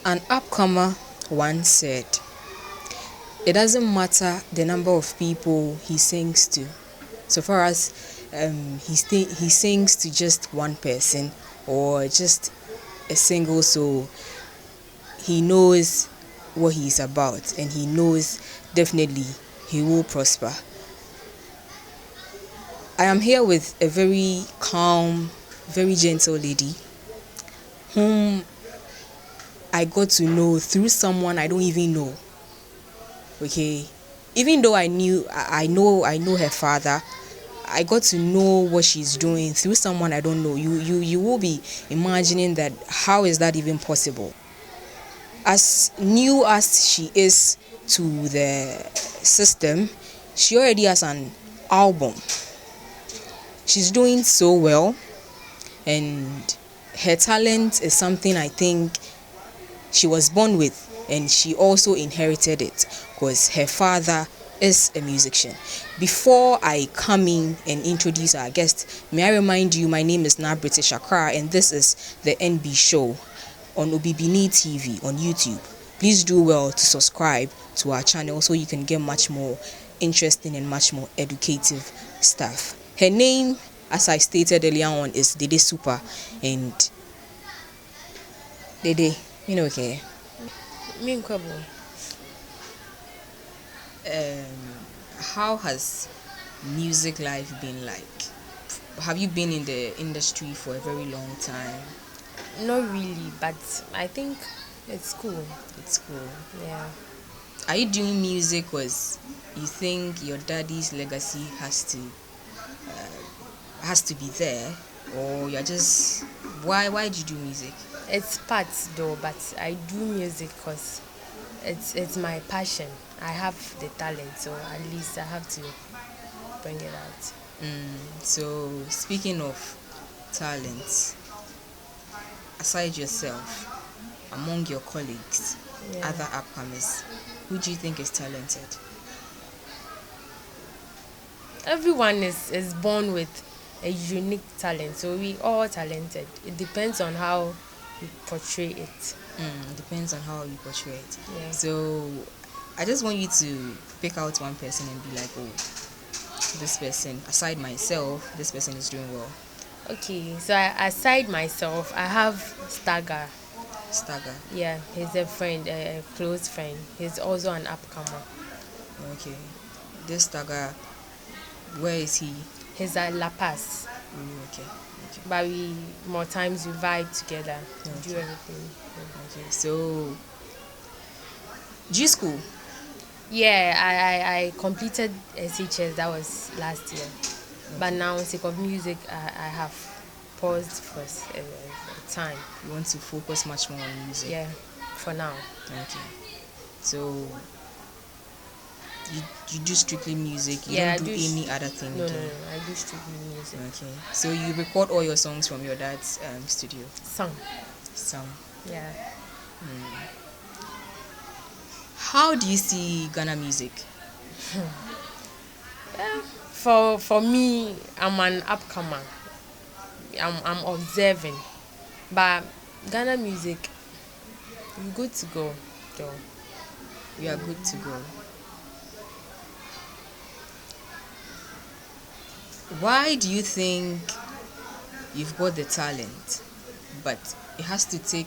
An upcomer once said, it doesn't matter the number of people he sings to, so far as he sings to just one person or just a single soul. He knows what he's about, and he knows definitely he will prosper. I am here with a very calm, very gentle lady whom I got to know through someone I don't even know. Okay, even though I know her father, I got to know what she's doing through someone I don't know. You will be imagining that how is that even possible? As new as she is to the system, she already has an album. She's doing so well, and her talent is something I think she was born with, and she also inherited it because her father is a musician. Before I come in and introduce our guest, may I remind you, my name is Now British Accra, and this is the NB Show on Obibini TV on YouTube. Please do well to subscribe to our channel so you can get much more interesting and much more educative stuff. Her name, as I stated earlier on, is Dede Supa, and Dede, you know, okay. How has music life been like? Have you been in the industry for a very long time? Not really, but I think it's cool. It's cool. Yeah. Are you doing music because you think your daddy's legacy has to be there, or you're just why do you do music? It's parts though, but I do music because it's my passion. I have the talent, so at least I have to bring it out. So speaking of talent, aside yourself, among your colleagues, other upcomers, who do you think is talented? Everyone is born with a unique talent, so we all talented. It depends on how you portray it. Depends on how you portray it. Yeah. So I just want you to pick out one person and be like, oh, this person, aside myself, this person is doing well. Okay, so aside myself, I have Stagger. Stagger. Yeah, he's a friend, a close friend. He's also an upcomer. Okay. This Stagger, where is he? He's at La Paz. Okay. But we more times we vibe together, Okay. do everything. Okay. So G school. Yeah, I completed SHS, that was last year. But now, sake of music, I have paused for a time. You want to focus much more on music? Yeah, for now. Okay. So you do strictly music? You Yeah, don't do any other thing? No, I do strictly music. Okay. So you record all your songs from your dad's studio? Some. Yeah. How do you see Ghana music? Yeah. For me, I'm an upcomer. I'm observing. But Ghana music, you're good to go, though. We are good to go. Why do you think you've got the talent, but it has to take...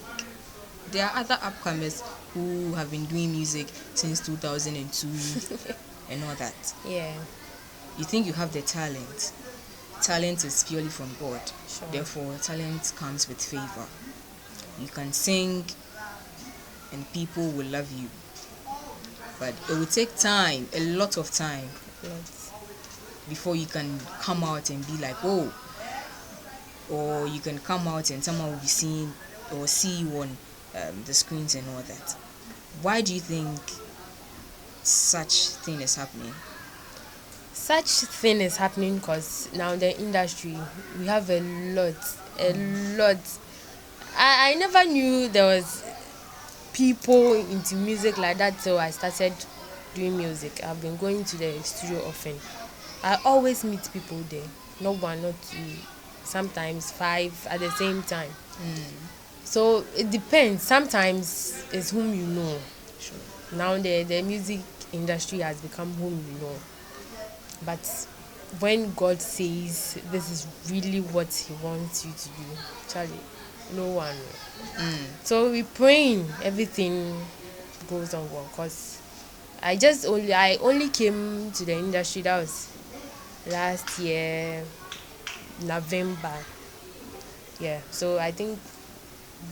There are other upcomers who have been doing music since 2002 and all that. Yeah. You think you have the talent. Talent is purely from God. Sure. Therefore, talent comes with favor. You can sing and people will love you. But it will take time, a lot of time, Yes. before you can come out and be like, oh, or you can come out and someone will be seeing or see you on the screens and all that. Why do you think such thing is happening? Such thing is happening because now the industry, we have a lot. I never knew there was people into music like that, so I started doing music. I've been going to the studio often. I always meet people there, not one, not two, sometimes five at the same time. So it depends. Sometimes it's whom you know. Sure. Now the music industry has become whom you know. But when God says this is really what He wants you to do, Charlie, no one will. So we praying everything goes on well. Cause I only came to the industry, that was last year November. Yeah, so I think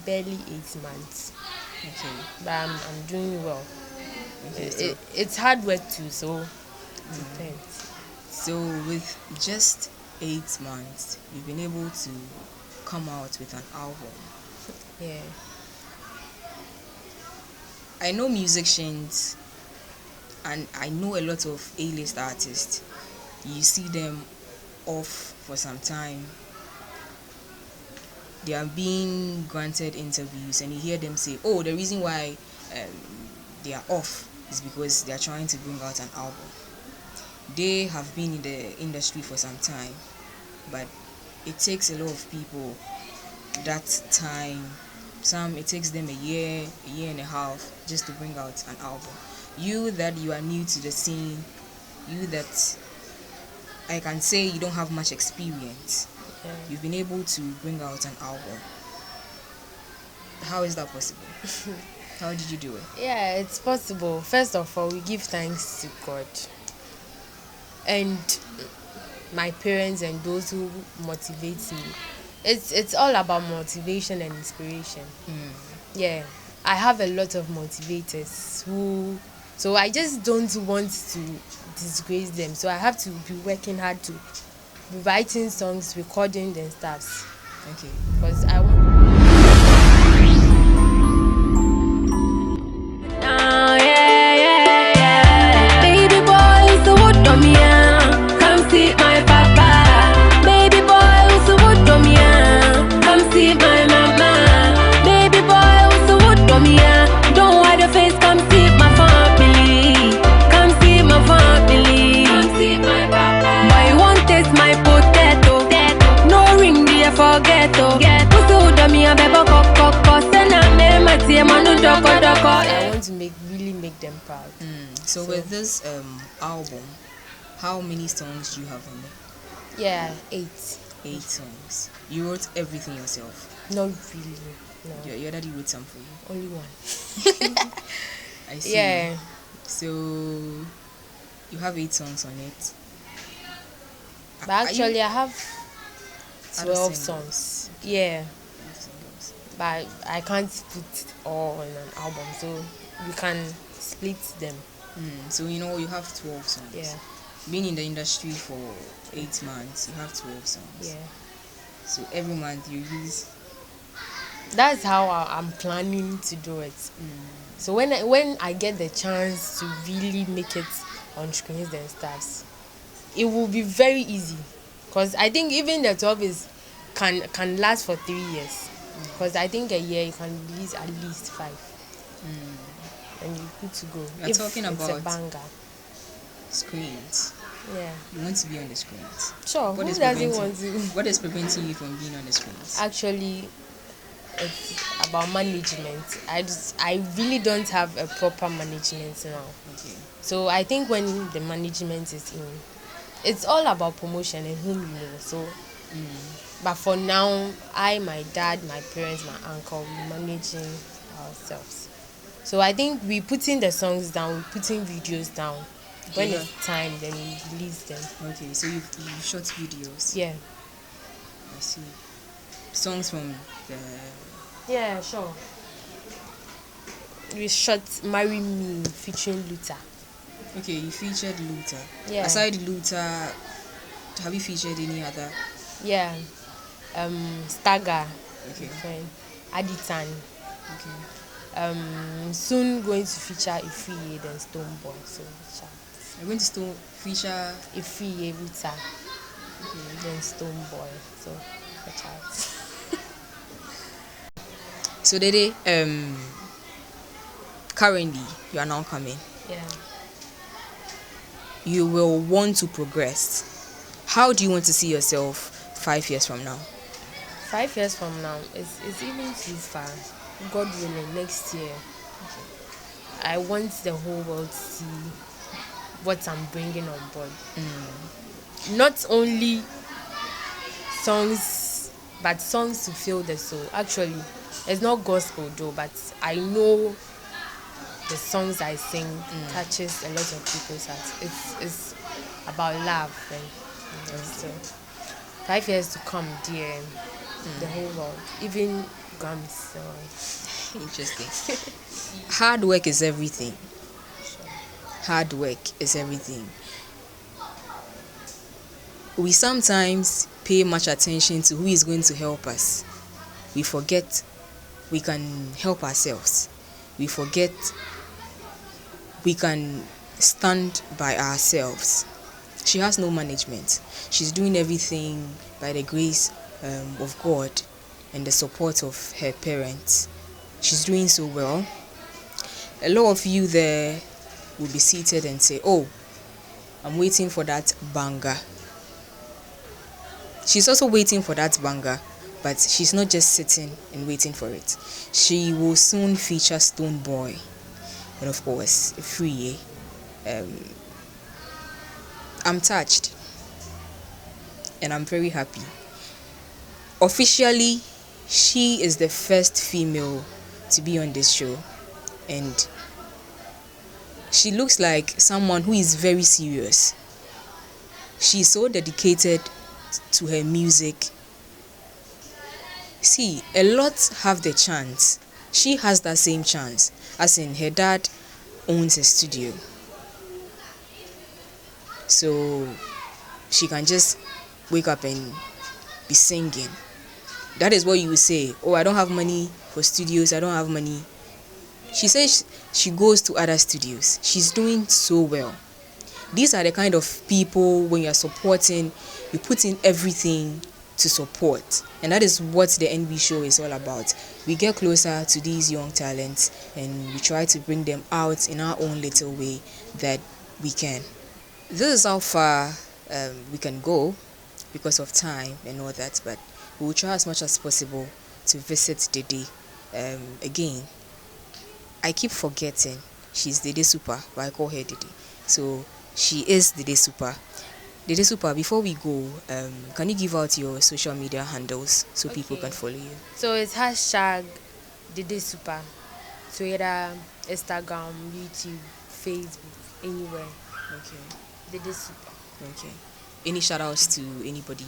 barely 8 months. Okay. But I'm doing well. Okay. So, It's hard work too, so depends. so with just 8 months, you've been able to come out with an album. Yeah. I know musicians, and I know a lot of A-list artists. You see them off for some time. They are being granted interviews, and you hear them say, "Oh, the reason why they are off is because they are trying to bring out an album." They have been in the industry for some time, but it takes a lot of people that time. Some it takes them a year and a half just to bring out an album. You that you are new to the scene, you that I can say you don't have much experience, Yeah. you've been able to bring out an album. How is that possible? How did you do it? Yeah, it's possible. First of all, we give thanks to God and my parents and those who motivate me. It's all about motivation and inspiration. Yeah, I have a lot of motivators who, so I just don't want to disgrace them. So I have to be working hard to be writing songs, recording and stuff. Okay. Because I want. Baby boy, so what do me? Come see my papa. Baby boy, so what do me? Come see my mama. Baby boy, so what do me? Don't hide your face, come see my family. Come see my family. Come see my papa. Boy, want taste my potato. No ring, dear, forget to. Who do me a bebo coco? Send a me mati manu doko doko. I want to really make them proud. So with this album, how many songs do you have on it? Yeah, 8. 8 songs. You wrote everything yourself. Not really. No, Your daddy wrote some for you. only one. I see. Yeah. So you have 8 songs on it. But Are you- actually, I have Other 12 singles? songs. Yeah, Singles. but I can't put it all on an album, so you can split them. So you know you have 12 songs. Yeah, Being in the industry for 8 months, you have 12 songs. yeah. So every month you use. That's how I'm planning to do it. So when I get the chance to really make it on screens and stuff, it will be very easy. Cause I think even the 12 can last for 3 years. Cause I think a year you can release at least 5. And you're good to go. You're If talking it's a about- banger. Screens. Yeah. You want to be on the screens. Sure. What Who is doesn't preventing- want to? What is preventing you from being on the screens? Actually, it's about management. I really don't have a proper management now. Okay. So I think when the management is in, it's all about promotion and whom you know. So, but for now, my dad, my parents, my uncle, we managing ourselves. So I think we putting the songs down, we putting videos down. When Yeah. it's time, then we release them. Okay. So you shot videos. Yeah. I see. Songs from the. Yeah, sure. We shot "Marry Me" featuring Luther. Okay, you featured Luther. Yeah. Aside Luther, have you featured any other? Yeah. Stagger. Okay. Friend. Aditan. Okay. Soon going to feature Ifriye then Stoneboy. So You're going to still feature. Ifriye Luther. Then Stoneboy. So watch out. So Dede, currently you are now coming. Yeah. You will want to progress. How do you want to see yourself 5 years from now? 5 years from now, it's even too far. God willing, next year, I want the whole world to see what I'm bringing on board. Not only songs, but songs to fill the soul. Actually, it's not gospel though, but I know the songs I sing touches a lot of people's hearts. It's about love, and so 5 years to come, dear, the whole world, even gums. So Interesting. Hard work is everything. Hard work is everything. We sometimes pay much attention to who is going to help us. We forget we can help ourselves. We forget we can stand by ourselves. She has no management. She's doing everything by the grace of God and the support of her parents. She's doing so well. A lot of you there will be seated and say, oh, I'm waiting for that banger. She's also waiting for that banger, but she's not just sitting and waiting for it. She will soon feature Stone Boy, and of course, Free. I'm touched, and I'm very happy. Officially, she is the first female to be on this show, and she looks like someone who is very serious. She's so dedicated to her music. See, a lot have the chance. She has that same chance, as in her dad owns a studio. So she can just wake up and be singing. That is what you would say. Oh, I don't have money for studios. I don't have money. She says she goes to other studios. She's doing so well. These are the kind of people, when you're supporting, you put in everything to support. And that is what the NB show is all about. We get closer to these young talents and we try to bring them out in our own little way that we can. This is how far we can go because of time and all that, but we will try as much as possible to visit Dede again. I keep forgetting she's Dede Supa, but I call her Dede. So she is Dede Supa. Dede Supa, before we go, can you give out your social media handles so people can follow you? So it's hashtag Dede Supa, Twitter, Instagram, YouTube, Facebook, anywhere. Okay. Dede Supa. Okay. Any shout outs to anybody?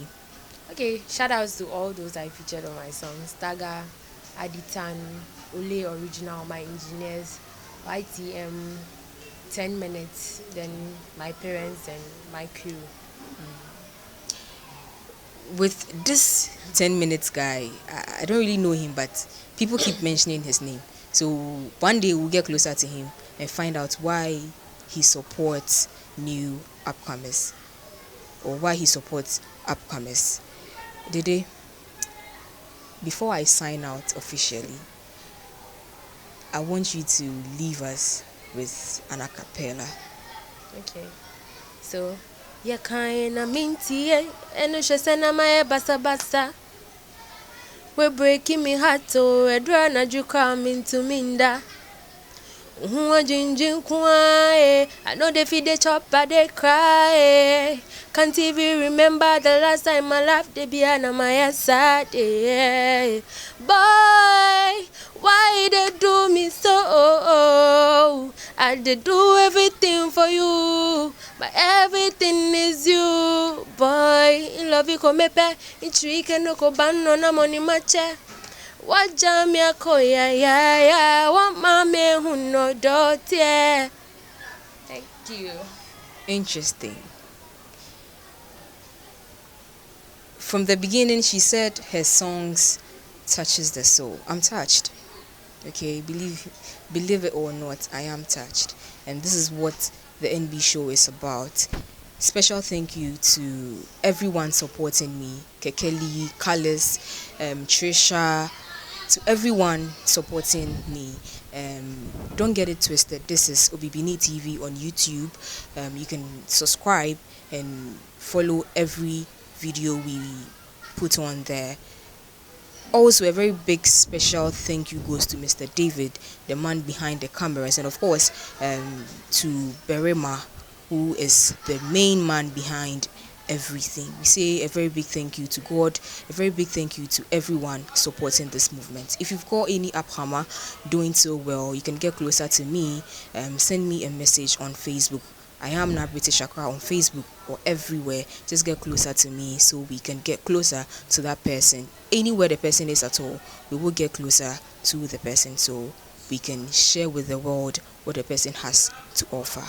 Okay, shout outs to all those I featured on my songs. Taga, Aditan, Ole Original, my engineers, YTM, 10 minutes, then my parents and my crew. With this 10 minutes guy, I don't really know him, but people keep mentioning his name. So one day we'll get closer to him and find out why he supports new upcomers or why he supports upcomers. Dede, before I sign out officially, I want you to leave us with an acapella. Okay. So, ya kaina minti eno shesena mae basa basa. We're breaking me heart to edra na juka mintu minda. Jinjin kwa I know they feed the chop but they cry. Can't even remember the last time I laughed the piano my side. Boy, why they do me so? I did do everything for you, but everything is you. Boy, in love you come pepe, in trick and no go ban no na money mache. What jam ya koya ya what mame who no dot yeah. Thank you. Interesting. From the beginning, she said her songs touches the soul. I'm touched. Okay, believe it or not, I am touched. And this is what the NB show is about. Special thank you to everyone supporting me. Kekeli, Kalis, Trisha, to everyone supporting me. Don't get it twisted. This is Obibini TV on YouTube. You can subscribe and follow every video we put on there. Also, a very big special thank you goes to Mr. David, the man behind the cameras, and of course, to Berema, who is the main man behind everything. We say a very big thank you to God, a very big thank you to everyone supporting this movement. If you've got any uphammer doing so well, you can get closer to me. Send me a message on Facebook. I am now British Accra on Facebook or everywhere. Just get closer to me so we can get closer to that person. Anywhere the person is at all, we will get closer to the person so we can share with the world what the person has to offer.